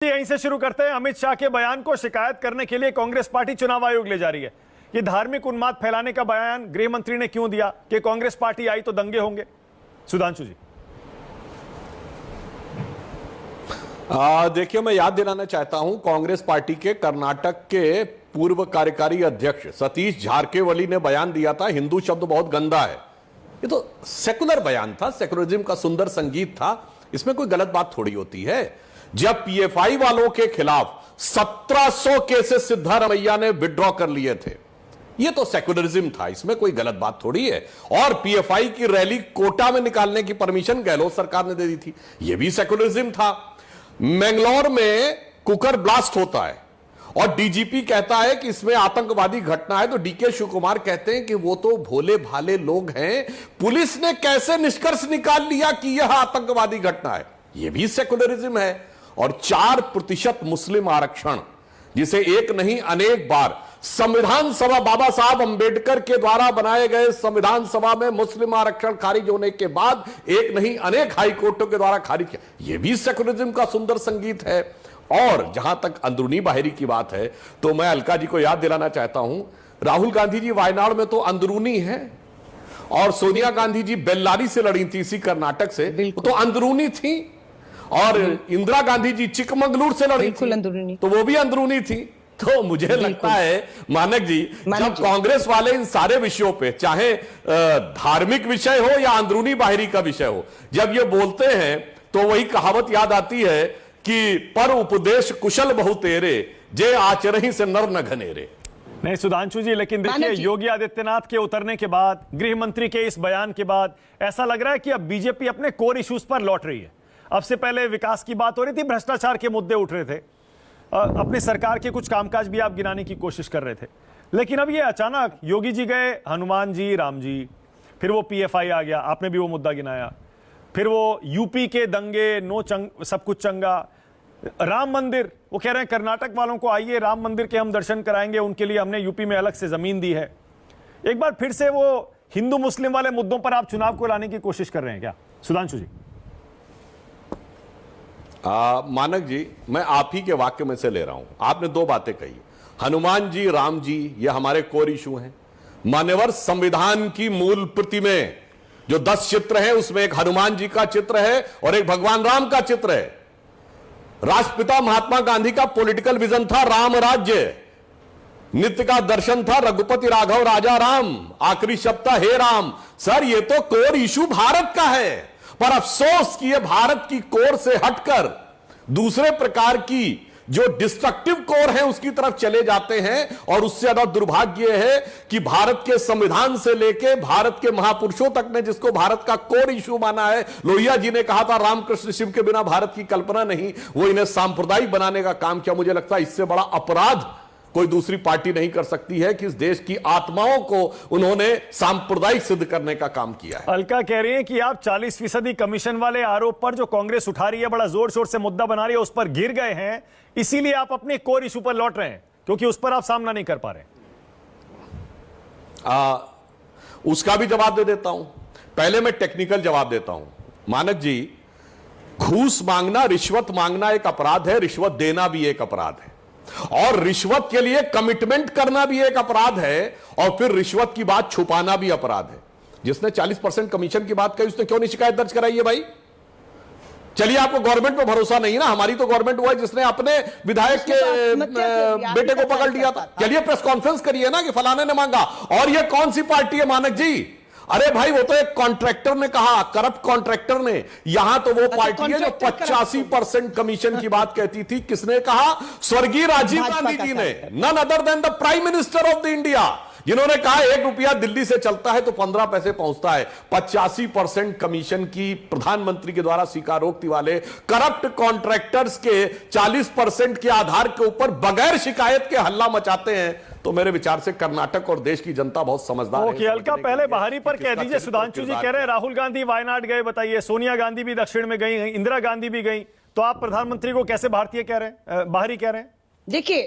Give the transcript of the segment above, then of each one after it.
यहीं से शुरू करते हैं। अमित शाह के बयान को शिकायत करने के लिए कांग्रेस पार्टी चुनाव आयोग ले जा रही है। ये धार्मिक उन्माद फैलाने का बयान गृह मंत्री ने क्यों दिया कि कांग्रेस पार्टी आई तो दंगे होंगे? सुधांशु जी। देखिए, मैं याद दिलाना चाहता हूं, कांग्रेस पार्टी के कर्नाटक के पूर्व कार्यकारी अध्यक्ष सतीश जारकिहोली ने बयान दिया था, हिंदू शब्द बहुत गंदा है। ये तो सेकुलर बयान था, सेकुलरिज्म का सुंदर संगीत था, इसमें कोई गलत बात थोड़ी होती है। जब पीएफआई वालों के खिलाफ 1700 केसेस सिद्धारमैया ने विड्रॉ कर लिए थे, यह तो सेकुलरिज्म था, इसमें कोई गलत बात थोड़ी है। और पीएफआई की रैली कोटा में निकालने की परमिशन गहलोत सरकार ने दे दी थी, यह भी सेकुलरिज्म था। मैंगलोर में कुकर ब्लास्ट होता है और डीजीपी कहता है कि इसमें आतंकवादी घटना है, तो डीके शिव कुमार कहते हैं कि वो तो भोले भाले लोग हैं, पुलिस ने कैसे निष्कर्ष निकाल लिया कि यह आतंकवादी घटना है, यह भी सेकुलरिज्म है। और 4% मुस्लिम आरक्षण, जिसे एक नहीं अनेक बार संविधान सभा, बाबा साहब अंबेडकर के द्वारा बनाए गए संविधान सभा में मुस्लिम आरक्षण खारिज होने के बाद एक नहीं अनेक हाई कोर्टों के द्वारा खारिज किया, यह भी सेकुलरिज्म का सुंदर संगीत है। और जहां तक अंदरूनी बाहरी की बात है, तो मैं अलका जी को याद दिलाना चाहता हूं, राहुल गांधी जी वायनाड में तो अंदरूनी है और सोनिया गांधी जी बेल्लारी से लड़ी थी, इसी कर्नाटक से, तो अंदरूनी थी। और इंदिरा गांधी जी चिकमंगलूर से लड़ी थी, तो वो भी अंदरूनी थी। तो मुझे लगता है मानक जी, जब कांग्रेस वाले इन सारे विषयों पे, चाहे धार्मिक विषय हो या अंदरूनी बाहरी का विषय हो, जब ये बोलते हैं तो वही कहावत याद आती है कि पर उपदेश कुशल बहु तेरे, जे आचरही से नर न घनेरे। नहीं सुधांशु जी, लेकिन देखिए, योगी आदित्यनाथ के उतरने के बाद, गृह मंत्री के इस बयान के बाद ऐसा लग रहा है कि अब बीजेपी अपने कोर इश्यूज पर लौट रही है। अब से पहले विकास की बात हो रही थी, भ्रष्टाचार के मुद्दे उठ रहे थे, अपनी सरकार के कुछ कामकाज भी आप गिनाने की कोशिश कर रहे थे, लेकिन अब ये अचानक योगी जी गए, हनुमान जी, राम जी, फिर वो पीएफआई आ गया, आपने भी वो मुद्दा गिनाया, फिर वो यूपी के दंगे, सब कुछ चंगा, राम मंदिर, वो कह रहे हैं कर्नाटक वालों को आइए राम मंदिर के हम दर्शन कराएंगे, उनके लिए हमने यूपी में अलग से जमीन दी है। एक बार फिर से वो हिंदू मुस्लिम वाले मुद्दों पर आप चुनाव को लाने की कोशिश कर रहे हैं क्या सुधांशु जी? मानक जी, मैं आप ही के वाक्य में से ले रहा हूं। आपने दो बातें कही, हनुमान जी, राम जी, ये हमारे कोर इशू हैं। मान्यवर, संविधान की मूल प्रति में जो 10 चित्र हैं, उसमें एक हनुमान जी का चित्र है और एक भगवान राम का चित्र है। राष्ट्रपिता महात्मा गांधी का पॉलिटिकल विजन था राम राज्य, नित्य का दर्शन था रघुपति राघव राजा राम, आखिरी शब्द था हे राम। सर, ये तो कोर इशू भारत का है, पर अफसोस कि ये भारत की कोर से हटकर दूसरे प्रकार की जो डिस्ट्रक्टिव कोर है उसकी तरफ चले जाते हैं। और उससे ज्यादा दुर्भाग्य है कि भारत के संविधान से लेके भारत के महापुरुषों तक ने जिसको भारत का कोर इशू माना है, लोहिया जी ने कहा था रामकृष्ण शिव के बिना भारत की कल्पना नहीं, वो इन्हें सांप्रदायिक बनाने का काम किया। मुझे लगता है इससे बड़ा अपराध कोई दूसरी पार्टी नहीं कर सकती है कि इस देश की आत्माओं को उन्होंने सांप्रदायिक सिद्ध करने का काम किया है। अलका कह रही है कि आप 40% कमीशन वाले आरोप पर जो कांग्रेस उठा रही है, बड़ा जोर शोर से मुद्दा बना रही है, उस पर गिर गए हैं, इसीलिए आप अपने कोर इशू पर लौट रहे हैं, क्योंकि उस पर आप सामना नहीं कर पा रहे। उसका भी जवाब दे देता हूं। पहले मैं टेक्निकल जवाब देता हूं। मानक जी, घूस मांगना, रिश्वत मांगना एक अपराध है, रिश्वत देना भी एक अपराध है, और रिश्वत के लिए कमिटमेंट करना भी एक अपराध है, और फिर रिश्वत की बात छुपाना भी अपराध है। जिसने 40% कमीशन की बात कही, उसने क्यों नहीं शिकायत दर्ज कराई है भाई? चलिए, आपको गवर्नमेंट पे भरोसा नहीं है ना, हमारी तो गवर्नमेंट हुआ है जिसने अपने विधायक के बेटे को पकड़ लिया था। चलिए प्रेस कॉन्फ्रेंस करिए ना कि फलाने ने मांगा। और ये कौन सी पार्टी है मानक जी? अरे भाई, वो तो एक कॉन्ट्रैक्टर ने कहा, करप्ट कॉन्ट्रैक्टर ने। यहां तो वो पार्टी है जो 85% कमीशन की बात कहती थी। किसने कहा? स्वर्गीय राजीव गांधी जी ने, none other than the prime minister of the India, जिन्होंने कहा 1 रुपया दिल्ली से चलता है तो 15 पैसे पहुंचता है। 85% कमीशन की प्रधानमंत्री के द्वारा स्वीकारोक्ति वाले करप्ट कॉन्ट्रैक्टर्स के 40% के आधार के ऊपर बगैर शिकायत के हल्ला मचाते हैं। तो मेरे विचार से कर्नाटक और देश की जनता बहुत समझदार है। अलका, पहले बाहरी पर कह दीजिए। सुधांशु जी कह रहे हैं राहुल गांधी वायनाड गए, बताइए, सोनिया गांधी भी दक्षिण में गई, इंदिरा गांधी भी गई, तो आप प्रधानमंत्री को कैसे भारतीय कह रहे हैं, बाहरी कह रहे हैं? देखिए,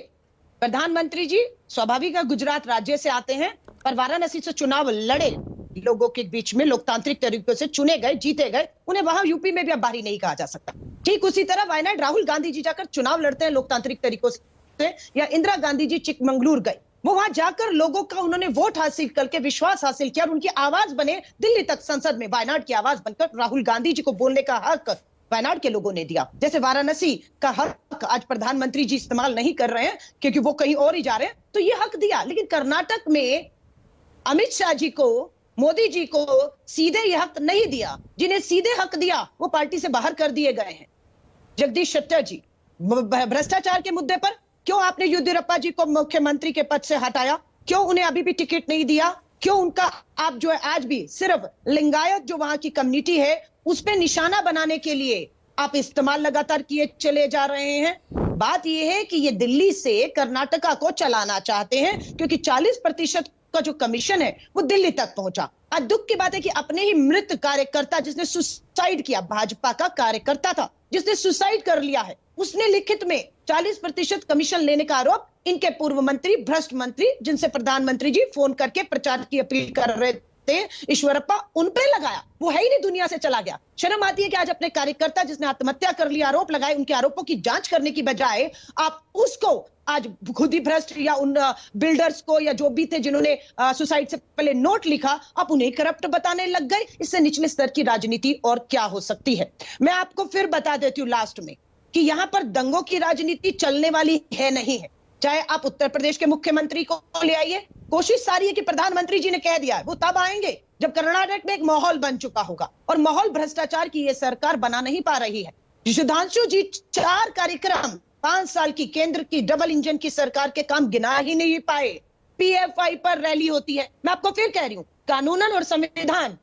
प्रधानमंत्री जी स्वाभाविक है गुजरात राज्य से आते हैं, पर वाराणसी से चुनाव लड़े लोगों के बीच में लोकतांत्रिक तरीकों से चुने गए, जीते गए, उन्हें वहां यूपी में भी अब बाहरी नहीं कहा जा सकता। ठीक उसी तरह वायनाड राहुल गांधी जी जाकर चुनाव लड़ते हैं लोकतांत्रिक तरीकों से, या इंदिरा गांधी जी चिकमंगलूर गए, वो वहां जाकर लोगों का उन्होंने वोट हासिल करके विश्वास हासिल किया और उनकी आवाज बने, दिल्ली तक संसद में वायनाड की आवाज बनकर राहुल गांधी जी को बोलने का हक वायनाड के लोगों ने दिया। जैसे वाराणसी का हक आज प्रधानमंत्री जी इस्तेमाल नहीं कर रहे हैं क्योंकि वो कहीं और ही जा रहे हैं, तो ये हक दिया। लेकिन कर्नाटक में अमित शाह जी को, मोदी जी को सीधे ये हक नहीं दिया। जिन्हें सीधे हक दिया वो पार्टी से बाहर कर दिए गए हैं। जगदीश शेट्टर जी, भ्रष्टाचार के मुद्दे पर क्यों आपने येदियुरप्पा जी को मुख्यमंत्री के पद से हटाया? क्यों उन्हें अभी भी टिकट नहीं दिया? क्यों उनका आप जो है आज भी सिर्फ लिंगायत जो वहां की कम्युनिटी है उस पे निशाना बनाने के लिए आप इस्तेमाल लगातार किए चले जा रहे हैं? बात यह है कि ये दिल्ली से कर्नाटका को चलाना चाहते हैं क्योंकि 40% का जो कमीशन है वो दिल्ली तक पहुंचा। आज दुख की बात है कि अपने ही मृत कार्यकर्ता, जिसने सुसाइड किया, भाजपा का कार्यकर्ता था जिसने सुसाइड कर लिया है, उसने लिखित में 40% कमीशन लेने का आरोप इनके पूर्व मंत्री, भ्रष्ट मंत्री, जिनसे प्रधानमंत्री जी फोन करके प्रचार की अपील कर रहे थे, ईश्वरप्पा, उन पे लगाया। वो है ही नहीं, दुनिया से चला गया। शर्म आती है कि आज अपने कार्यकर्ता जिसने आत्महत्या कर लिया, आरोप लगाए, उनके आरोपों की जांच करने की बजाय आप उसको आज खुद ही भ्रष्ट या उन बिल्डर्स को या जो भी थे जिन्होंने सुसाइड से पहले नोट लिखा, आप उन्हें करप्ट बताने लग गए। इससे निचले स्तर की राजनीति और क्या हो सकती है? मैं आपको फिर बता देती हूँ लास्ट में कि यहां पर दंगों की राजनीति चलने वाली है नहीं है। चाहे आप उत्तर प्रदेश के मुख्यमंत्री को ले आइए, कोशिश सारी है कि प्रधानमंत्री जी ने कह दिया है वो तब आएंगे जब कर्नाटक में एक माहौल बन चुका होगा, और माहौल भ्रष्टाचार की ये सरकार बना नहीं पा रही है। सुधांशु जी 4 कार्यक्रम 5 साल की केंद्र की डबल इंजन की सरकार के काम गिना ही नहीं पाए। PFI पर रैली होती है, मैं आपको फिर कह रही हूं, कानूनन और संविधान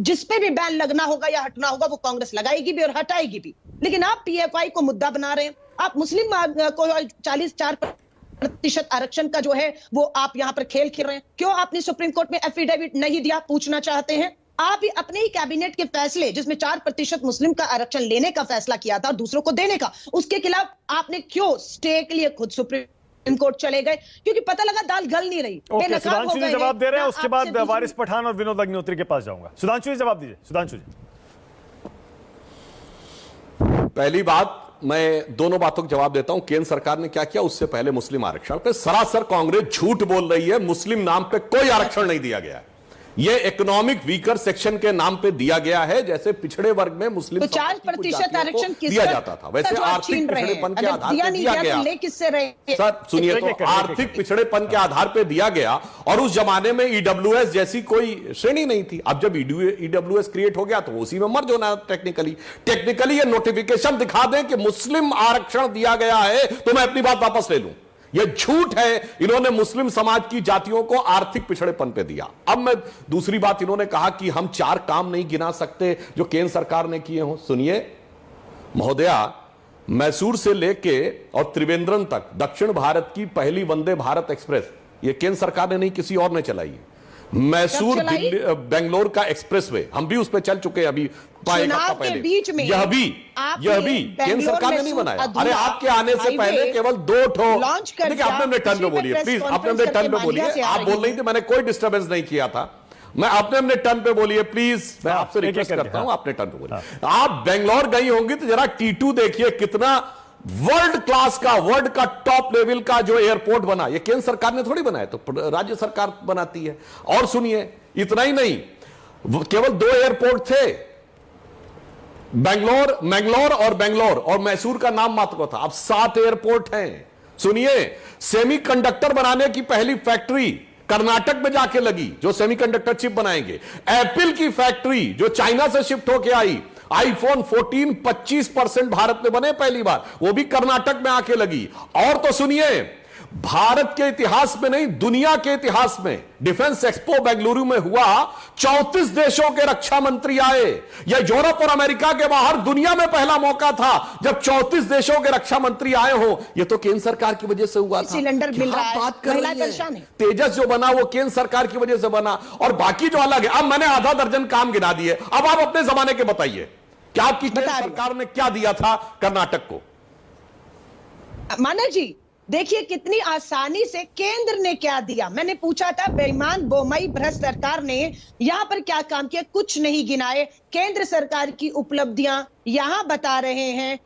जिस पे भी बैन लगना होगा या हटना होगा वो कांग्रेस लगाएगी भी और हटाएगी भी। लेकिन आप PFI को मुद्दा बना रहे हैं, आप मुस्लिम को 44% आरक्षण का जो है वो आप यहां पर खेल खेल रहे हैं। क्यों आपने सुप्रीम कोर्ट में एफिडेविट नहीं दिया, पूछना चाहते हैं? आप ही अपने ही कैबिनेट के फैसले जिसमें 4% मुस्लिम का आरक्षण लेने का फैसला किया था और दूसरों को देने का, उसके खिलाफ आपने क्यों स्टे के लिए खुद सुप्रीम कोर्ट चले गए? क्योंकि पता लगा दाल गल नहीं रही। ओके, सुधांशु जी जवाब दे रहे हैं, उसके बाद वारिस पठान और विनोद अग्निहोत्री के पास जाऊंगा। सुधांशु जी जवाब दीजिए। सुधांशु जी, पहली बात, मैं दोनों बातों का जवाब देता हूं। केंद्र सरकार ने क्या किया, उससे पहले मुस्लिम आरक्षण पे सरासर कांग्रेस झूठ बोल रही है। मुस्लिम नाम पे कोई आरक्षण नहीं दिया गया है। यह इकोनॉमिक वीकर सेक्शन के नाम पे दिया गया है, जैसे पिछड़े वर्ग में मुस्लिम तो 4% आरक्षण दिया जाता था, वैसे आर्थिक पिछड़ेपन के आधार पर दिया गया। सर सुनिए, तो आर्थिक पिछड़ेपन के आधार पर दिया गया, और उस जमाने में ईडब्ल्यूएस जैसी कोई श्रेणी नहीं थी। अब जब ईडब्ल्यूएस क्रिएट हो गया तो उसी में मर्ज होना। टेक्निकली ये नोटिफिकेशन दिखा दें कि मुस्लिम आरक्षण दिया गया है तो मैं अपनी बात वापस ले लूं। यह झूठ है। इन्होंने मुस्लिम समाज की जातियों को आर्थिक पिछड़ेपन पे दिया। अब मैं दूसरी बात, इन्होंने कहा कि हम 4 काम नहीं गिना सकते जो केंद्र सरकार ने किए हों। सुनिए महोदया, मैसूर से लेके और त्रिवेंद्रम तक दक्षिण भारत की पहली वंदे भारत एक्सप्रेस यह केंद्र सरकार ने नहीं, किसी और ने चलाई है। मैसूर बेंगलोर का एक्सप्रेसवे हम भी उस पर चल चुके हैं अभी पहले। बीच में यह भी केंद्र सरकार ने नहीं बनाया। अरे आपके आने से पहले केवल 2 ठो लॉन्च कर। देखिए, अपने अपने टर्न पे बोलिए प्लीज, अपने अपने टर्न पे बोलिए। आप बोल रही थी, मैंने कोई डिस्टर्बेंस नहीं किया था। मैं अपने अपने टर्न पे बोलिए प्लीज, मैं आपसे रिक्वेस्ट करता हूं, अपने टर्न पे बोलिए। आप बेंगलोर गई होंगी तो जरा T2 देखिए, कितना वर्ल्ड क्लास का, वर्ल्ड का टॉप लेवल का जो एयरपोर्ट बना, ये केंद्र सरकार ने थोड़ी बनाया, तो राज्य सरकार बनाती है। और सुनिए, इतना ही नहीं, केवल 2 एयरपोर्ट थे, मैंगलोर और मैसूर का नाम मात्र था। अब 7 एयरपोर्ट हैं। सुनिए, सेमीकंडक्टर बनाने की पहली फैक्ट्री कर्नाटक में जाके लगी, जो सेमीकंडक्टर चिप बनाएंगे। एप्पल की फैक्ट्री जो चाइना से शिफ्ट होके आई, आईफोन 14 25% भारत में बने पहली बार, वो भी कर्नाटक में आके लगी। और तो सुनिए, भारत के इतिहास में नहीं, दुनिया के इतिहास में डिफेंस एक्सपो बेंगलुरु में हुआ, 34 देशों के रक्षा मंत्री आए। यह यूरोप और अमेरिका के बाहर दुनिया में पहला मौका था जब 34 देशों के रक्षा मंत्री आए हो। यह तो केंद्र सरकार की वजह से हुआ था। सिलेंडर मिल रहा है, बात कर रही है। तेजस जो बना वो केंद्र सरकार की वजह से बना, और बाकी जो अलग है। अब मैंने आधा दर्जन काम गिना दिए, अब आप अपने जमाने के बताइए कि आपकी केंद्र सरकार ने क्या दिया था कर्नाटक को। माना जी, देखिए कितनी आसानी से केंद्र ने क्या दिया। मैंने पूछा था बेईमान बोमई भ्रष्ट सरकार ने यहां पर क्या काम किया, कुछ नहीं गिनाए। केंद्र सरकार की उपलब्धियां यहां बता रहे हैं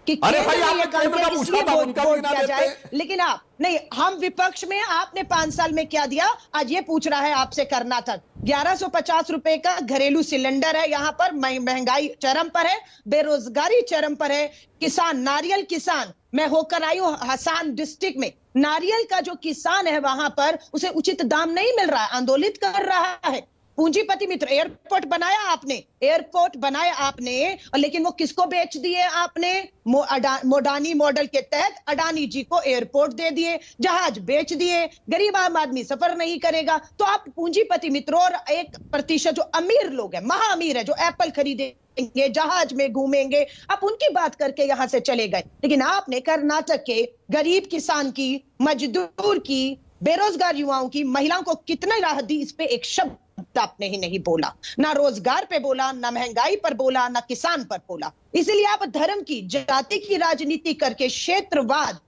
कि अरे केंद्र भाई, ने आपने ये काम केंद्र किया का इसलिए पूछा था, वोट उनका भी वोट गिना किया देते जाए। हैं। लेकिन आप नहीं, हम विपक्ष में, आपने 5 साल में क्या दिया, आज ये पूछ रहा है आपसे कर्नाटक। 1150 रुपए का घरेलू सिलेंडर है, यहां पर महंगाई चरम पर है, बेरोजगारी चरम पर है। किसान, नारियल किसान, मैं होकर आई हूं हसान डिस्ट्रिक्ट में, नारियल का जो किसान है वहां पर उसे उचित दाम नहीं मिल रहा है, आंदोलित कर रहा है। पूंजीपति मित्र, एयरपोर्ट बनाया आपने, एयरपोर्ट बनाया आपने, और लेकिन वो किसको बेच दिए आपने? मोडानी मॉडल के तहत अडानी जी को एयरपोर्ट दे दिए, जहाज बेच दिए, गरीब आम आदमी सफर नहीं करेगा। तो आप पूंजीपति मित्रों और 1% जो अमीर लोग हैं, महा अमीर है, जो एप्पल खरीदेंगे, जहाज में घूमेंगे, आप उनकी बात करके यहां से चले गए। लेकिन आपने कर्नाटक के गरीब किसान की, मजदूर की, बेरोजगार युवाओं की, महिलाओं को कितना राहत दी, इस पे एक शब्द आपने ही नहीं बोला। ना रोजगार पे बोला, ना महंगाई पर बोला, ना किसान पर बोला। इसलिए आप धर्म की, जाति की राजनीति करके क्षेत्रवाद,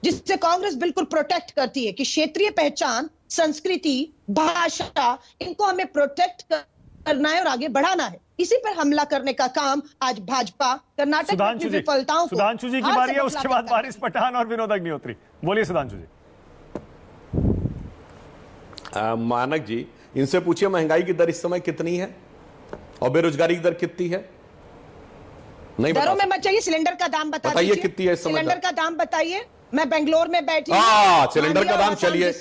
जिससे कांग्रेस बिल्कुल प्रोटेक्ट करती है कि क्षेत्रीय पहचान, संस्कृति, भाषा, इनको हमें प्रोटेक्ट करना है और आगे बढ़ाना है, इसी पर हमला करने का काम आज भाजपा कर्नाटक में अपनी विफलताओं को, सुधांशु जी की बारी है, उसके बाद वारिस पठान और विनोद अग्निहोत्री। बोलिए सुधांशु जी। मानक जी, इनसे पूछिए महंगाई की दर इस समय कितनी है और बेरोजगारी की दर कितनी है? नहीं दरों में मत चाहिए, सिलेंडर का दाम बताइए कितनी है इस समय? सिलेंडर का दाम बताइए। मैं बेंगलोर में बैठी हूं, सिलेंडर का दाम, चलिए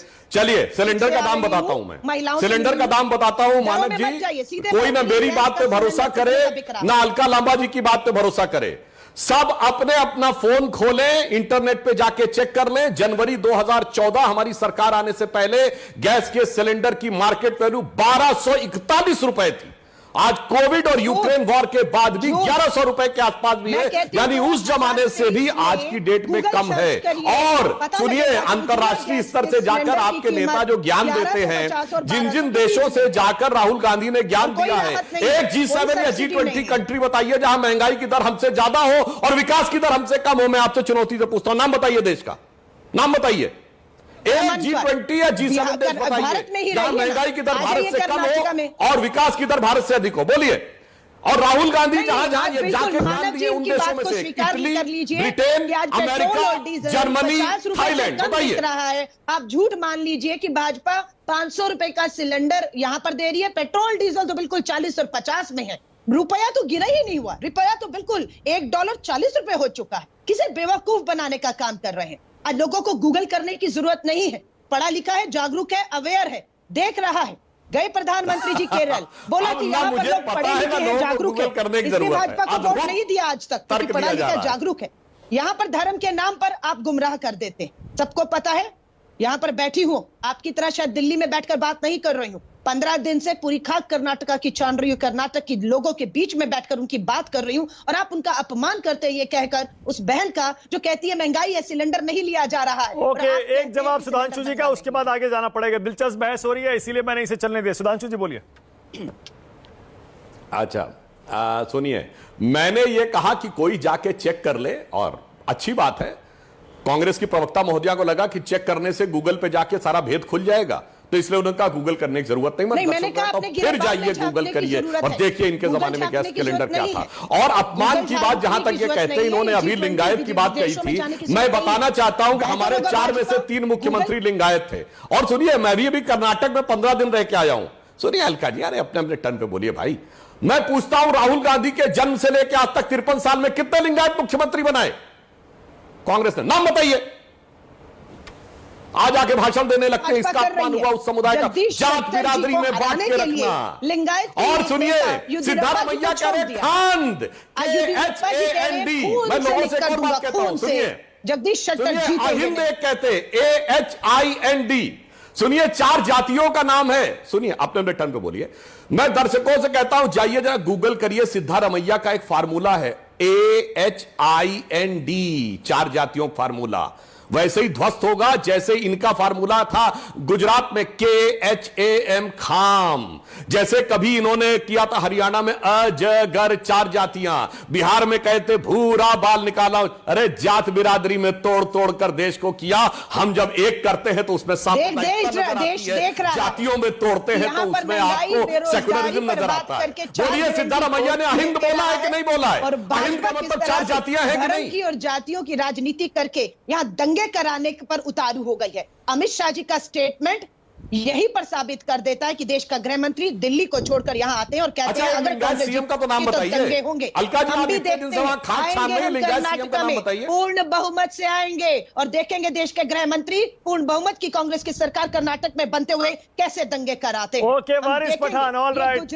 सिलेंडर का दाम बताता हूं मैं, सिलेंडर का दाम बताता हूं मानक जी। कोई ना मेरी बात पे भरोसा करे, ना अलका लांबा जी की बात पे भरोसा करे। सब अपने अपना फोन खोलें, इंटरनेट पे जाके चेक कर लें। जनवरी 2014 हमारी सरकार आने से पहले गैस के सिलेंडर की मार्केट वैल्यू 1241 रुपए थी। आज कोविड और यूक्रेन वॉर के बाद भी 1100 रुपए के आसपास भी है, यानी उस जमाने से भी आज की डेट में कम है। और सुनिए, अंतरराष्ट्रीय स्तर से जाकर आपके नेता जो ज्ञान देते हैं, जिन जिन देशों से जाकर राहुल गांधी ने ज्ञान दिया है, एक G7 या G20 कंट्री बताइए जहां महंगाई की दर हमसे ज्यादा हो और विकास की दर हमसे कम हो। मैं आपसे चुनौती से पूछता हूं, नाम बताइए देश का, नाम बताइए। एक G20 या G7 देश बताइए जहां महंगाई की दर भारत से कम हो और विकास की दर भारत से अधिक हो, बोलिए। और राहुल गांधी जहां जहां ये जाके ज्ञान दिए उन देशों में से Italy, Britain, America, Germany, Thailand, बताइए। आप झूठ मान लीजिए कि भाजपा 500 रुपए का सिलेंडर यहां पर दे रही है, पेट्रोल डीजल तो बिल्कुल 40 और 50 में है। रुपया तो गिरा ही नहीं हुआ, रुपया तो बिल्कुल $1 40 रुपए हो चुका है। किसे बेवकूफ बनाने का काम कर रहे हैं? आज लोगों को गूगल करने की जरूरत नहीं है, पढ़ा लिखा है, जागरूक है, अवेयर है, देख रहा है। गए प्रधानमंत्री जी केरल, बोला कि यहाँ पर लोग पढ़े लिखे हैं, जागरूक है, इसलिए भाजपा को वोट नहीं दिया आज तक, क्योंकि पढ़ा लिखा जागरूक है। यहाँ पर धर्म के नाम पर आप गुमराह कर देते हैं, सबको पता है। यहाँ पर बैठी हूं, आपकी तरह शायद दिल्ली में बैठकर बात नहीं कर रही हूं, 15 दिन से पूरी खाक कर्नाटका की छान रही हूं, कर्नाटक के लोगों के बीच में बैठकर उनकी बात कर रही हूं, और आप उनका अपमान करते हैं ये कहकर, उस बहन का जो कहती है महंगाई है, सिलेंडर नहीं लिया जा रहा है। ओके, एक जवाब सुधांशु जी का, उसके बाद आगे जाना पड़ेगा, दिलचस्प बहस हो रही है, इसीलिए मैंने इसे चलने दिया। सुधांशु जी बोलिए। अच्छा, सुनिए, मैंने ये कहा कि कोई जाके चेक कर ले, और अच्छी बात है। कांग्रेस की प्रवक्ता महोदया को लगा कि चेक करने से गूगल पे जाके सारा भेद खुल जाएगा, तो इसलिए उन्होंने कहा गूगल करने की जरूरत नहीं। मैंने कहा तो फिर जाइए गूगल करिए और देखिए इनके जमाने में गैस सिलेंडर क्या था। और अपमान की बात जहां तक ये कहते हैं, इन्होंने अभी लिंगायत की बात कही थी। मैं बताना चाहता हूं कि हमारे 4 में से 3 मुख्यमंत्री लिंगायत थे। और सुनिए, मैं भी अभी कर्नाटक में 15 दिन रह के आया हूं। सुनिए अलका जी, अरे अपने अपने टर्न पे बोलिए भाई। मैं पूछता हूं, राहुल गांधी के जन्म से लेकर आज तक 53 साल में कितने लिंगायत मुख्यमंत्री बनाए कांग्रेस ने? नाम बताइए। आज आके भाषण देने लगते हैं, इसका अपमान हुआ उस समुदाय का, जात बिरादरी में बांट के रखना। लिंगायत और सुनिए, सिद्धारमैया कह रहे खांड, AHAND। मैं लोगों से एक और बात कहता हूं, सुनिए, जगदीश शेट्टर जी अहिंद एक कहते AHIND। सुनिए, 4 जातियों का नाम है। सुनिए, अपने अपने टर्न पे बोलिए। मैं दर्शकों से कहता हूं, जाइए जरा गूगल करिए, सिद्धारमैया का एक फार्मूला है AHIND, 4 जातियों का फार्मूला। वैसे ही ध्वस्त होगा जैसे इनका फार्मूला था गुजरात में KHAM खाम, जैसे कभी इन्होंने किया था हरियाणा में अजगर 4 जातियां, बिहार में कहते भूरा बाल निकाला। अरे जात बिरादरी में तोड़ तोड़ कर देश को किया। हम जब एक करते हैं तो उसमें देख रहा है, जातियों में तोड़ते हैं तो उसमें आपको सेक्युलरिज्म नजर आता है। बोलिए सिद्धारमैया ने अहिंद बोला है कि नहीं बोला है? अहिंद का मतलब 4 जातियां हैं कि नहीं? की और जातियों की राजनीति करके यहां दंगे कराने पर उतारू हो गई है। अमित शाह जी का स्टेटमेंट यही पर साबित कर देता है कि देश का गृह मंत्री दिल्ली को छोड़कर यहां आते हैं और कहते हैं अगर कांग्रेस सीएम का तो नाम बताइए, दंगे होंगे। हम भी देखते हैं आएंगे कर्नाटक में पूर्ण बहुमत से आएंगे और देखेंगे देश के गृह मंत्री पूर्ण बहुमत की कांग्रेस की सरकार कर्नाटक में बनते हुए कैसे दंगे कराते हैं। ओके वारिस पठान, ऑल राइट।